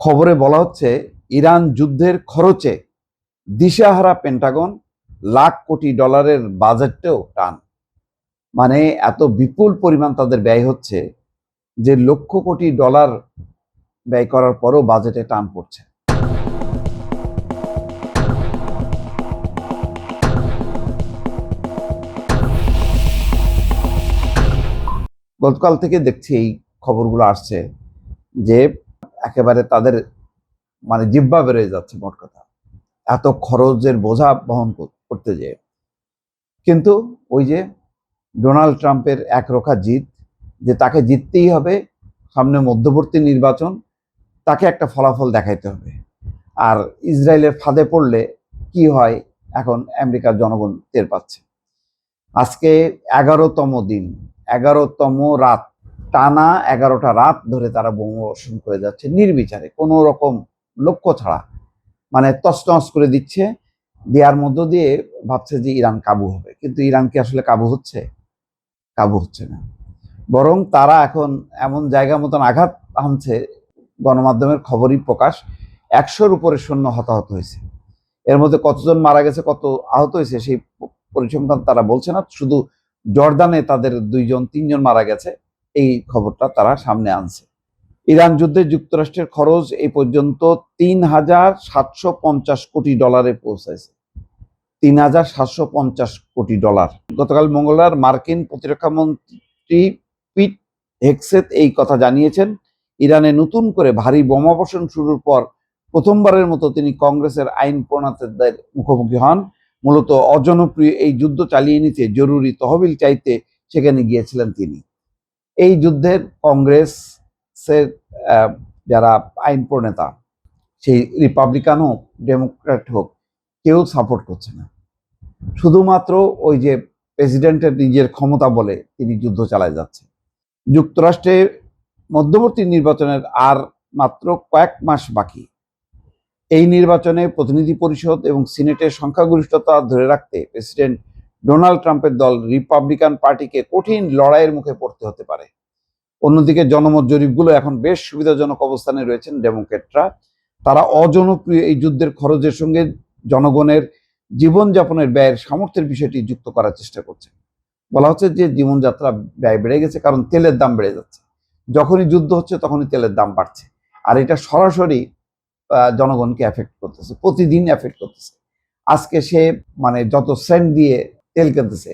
খবরে বলা হচ্ছে ইরান যুদ্ধের খরচে দিশেহারা পেন্টাগন, লাখ কোটি ডলারের বাজেটটাও টান। মানে এত বিপুল পরিমাণ তাদের ব্যয় হচ্ছে যে লক্ষ কোটি ডলার ব্যয় করার পরও বাজেটে টান পড়ছে। গতকাল থেকে দেখছি এই খবরগুলো আসছে যে একেবারে তাদের জিহ্বা বেড়ে যাচ্ছে। মোট কথা, এত খরচের বোঝা বহন করতে যেয়ে কিন্তু ওই যে ডোনাল্ড ট্রাম্পের একরোখা জিত, যে তাকে জিততেই হবে, সামনে মধ্যবর্তী নির্বাচন, তাকে একটা ফলাফল দেখাইতে হবে। আর ইসরায়েলের ফাঁদে পড়লে কি হয় এখন আমেরিকার জনগণ টের পাচ্ছে। আজকে 11তম দিন, 11তম রাত, টানা 11টা রাত ধরে তারা বোমাবর্ষণ করে যাচ্ছে নির্বিচারে, কোনো রকম লক্ষ্য ছাড়া। তছনছ করে দিচ্ছে। দেওয়ার মধ্য দিয়ে ভাবছে যে ইরান কাবু হবে, কিন্তু ইরান কি আসলে কাবু হচ্ছে? কাবু হচ্ছে না। বরং তারা এখন এমন জায়গা মতন আঘাত হানছে, গণমাধ্যমের খবরই প্রকাশ, 100-র উপরে সৈন্য হতাহত হয়েছে। এর মধ্যে কতজন মারা গেছে, কত আহত হয়েছে সেই পরিসংখ্যান তারা বলছে না। শুধু জর্দানে তাদের 2-3জন মারা গেছে, এই খবরটা তারা সামনে আনছে। ইরান যুদ্ধে যুক্তরাষ্ট্রের খরচ এই পর্যন্ত 3,750 কোটি ডলারে পৌঁছাইছে। 3,750 কোটি ডলার। গতকাল মঙ্গলবার মার্কিন প্রতিরক্ষা মন্ত্রী পিট হেগসেথ এই কথা জানিয়েছেন। ইরানে নতুন করে ভারী বোমাবর্ষণ শুরুর পর প্রথমবারের মতো তিনি কংগ্রেসের আইন প্রণেতাদের মুখোমুখি হন। মূলত অজনপ্রিয় এই যুদ্ধ চালিয়ে নিতে জরুরি তহবিল চাইতে সেখানে গিয়েছিলেন তিনি। এই যুদ্ধের কংগ্রেসের যারা আইন প্রণেতা, সেই রিপাবলিকান হোক ডেমোক্র্যাট হোক, কেউ সাপোর্ট করছে না। শুধুমাত্র ওই যে প্রেসিডেন্টের নিজের ক্ষমতা বলে তিনি যুদ্ধ চালায় যাচ্ছে। যুক্তরাষ্ট্রে মধ্যবর্তী নির্বাচনের আর মাত্র কয়েক মাস বাকি। এই নির্বাচনে প্রতিনিধি পরিষদ এবং সিনেটের সংখ্যাগরিষ্ঠতা ধরে রাখতে প্রেসিডেন্ট ডোনাল্ড ট্রাম্পের দল রিপাবলিকান পার্টিকে কঠিন লড়াইয়ের মুখে পড়তে হতে পারে। অন্যদিকে জনমত জরিপগুলো এখন বেশ সুবিধাজনক অবস্থানে রয়েছেন ডেমোক্রেটরা। তারা অজনপ্রিয় এই যুদ্ধের খরচের সঙ্গে জনগণের জীবনযাপনের ব্যয়ের সামর্থ্যের বিষয়টি যুক্ত করার চেষ্টা করছে। বলা হচ্ছে যে জীবনযাত্রা ব্যয় বেড়ে গেছে, কারণ তেলের দাম বেড়ে যাচ্ছে। যখনই যুদ্ধ হচ্ছে তখনই তেলের দাম বাড়ছে, আর এটা সরাসরি জনগণকে এফেক্ট করতেছে, প্রতিদিন এফেক্ট করতেছে। আজকে সে যত সেন্ট দিয়ে তেল কিনতেছে,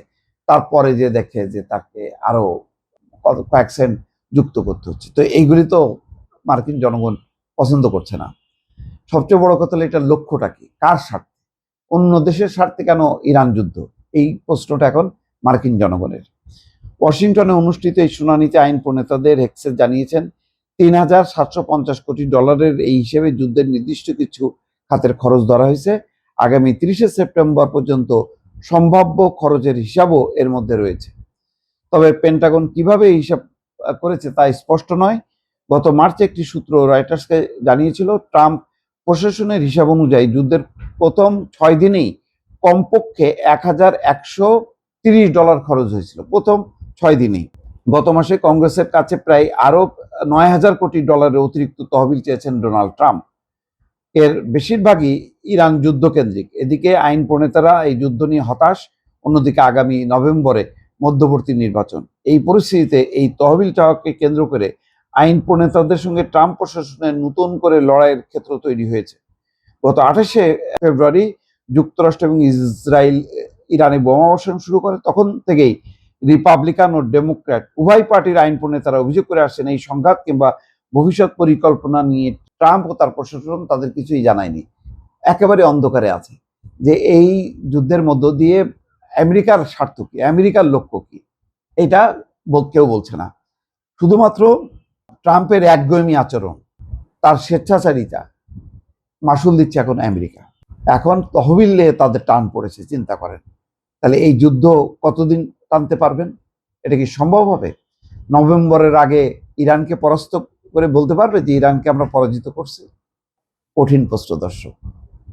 তারপরে যে দেখে যে তাকে আরো কয়েক সেন্ট যুক্ত করতে হচ্ছে। তো এইগুলি তো মার্কিন জনগণ পছন্দ করছে না। সবচেয়ে বড় কথা হলো এটার লক্ষ্যটা কি, কার স্বার্থে? অন্য দেশের স্বার্থে কেন ইরান যুদ্ধ? এই প্রশ্নটা এখন মার্কিন জনগণের। ওয়াশিংটনে অনুষ্ঠিত এই শুনানিতে আইন প্রণেতাদের হেগসেথ জানিয়েছেন 3,750 কোটি ডলারের এই হিসেবে যুদ্ধের নির্দিষ্ট কিছু খাতের খরচ ধরা হয়েছে। আগামী 30শে সেপ্টেম্বর পর্যন্ত সম্ভাব্য খরচের হিসাবও এর মধ্যে রয়েছে। তবে পেন্টাগন কিভাবে এই হিসাব করেছে তা স্পষ্ট নয়। গত মার্চে একটি সূত্র রয়টার্সকে জানিয়েছিল, ট্রাম্প প্রশাসনের হিসাব অনুযায়ী যুদ্ধের প্রথম 6 দিনেই কমপক্ষে $1,130 খরচ হয়েছিল, প্রথম 6 দিনেই। গত মাসে কংগ্রেসের কাছে প্রায় আরো 9,000 কোটি ডলারের অতিরিক্ত তহবিল চেয়েছেন ডোনাল্ড ট্রাম্প। এর বেশিরভাগই ইরান যুদ্ধকেন্দ্রিক। এদিকে আইন প্রণেতারা এই যুদ্ধ নিয়ে হতাশ, অন্যদিকে আগামী নভেম্বরে মধ্যবর্তী নির্বাচন। এই পরিস্থিতিতে এই তহবিল চাওয়াকে কেন্দ্র করে আইন প্রণেতাদের সঙ্গে ট্রাম্প প্রশাসনের নতুন করে লড়াইয়ের ক্ষেত্র তৈরি হয়েছে। গত 28শে ফেব্রুয়ারি যুক্তরাষ্ট্র এবং ইসরায়েল ইরানে বোমাবর্ষণ শুরু করে। তখন থেকেই রিপাবলিকান ও ডেমোক্র্যাট উভয় পার্টির আইন প্রণেতারা অভিযোগ করে আসছেন, এই সংঘাত কিংবা ভবিষ্যৎ পরিকল্পনা নিয়ে ট্রাম্প ও তার প্রশাসন তাদের কিছুই জানায়নি, একেবারে অন্ধকারে আছে। যে এই যুদ্ধের মধ্য দিয়ে আমেরিকার স্বার্থ কি, আমেরিকার লক্ষ্য কি, এটা কেউ বলছে না। শুধুমাত্র ট্রাম্পের একগুঁয়েমি আচরণ, তার স্বেচ্ছাচারিতা, মাসুল দিচ্ছে এখন আমেরিকা। এখন তহবিল নিয়ে তাদের টান পড়েছে, চিন্তা করেন। তাহলে এই যুদ্ধ কতদিন টানতে পারবেন? এটা কি সম্ভব হবে? নভেম্বরের আগে ইরানকে পরাস্ত করে বলতে পারবে যে ইরানকে আমরা পরাজিত করছি? কঠিন প্রশ্ন, দর্শক।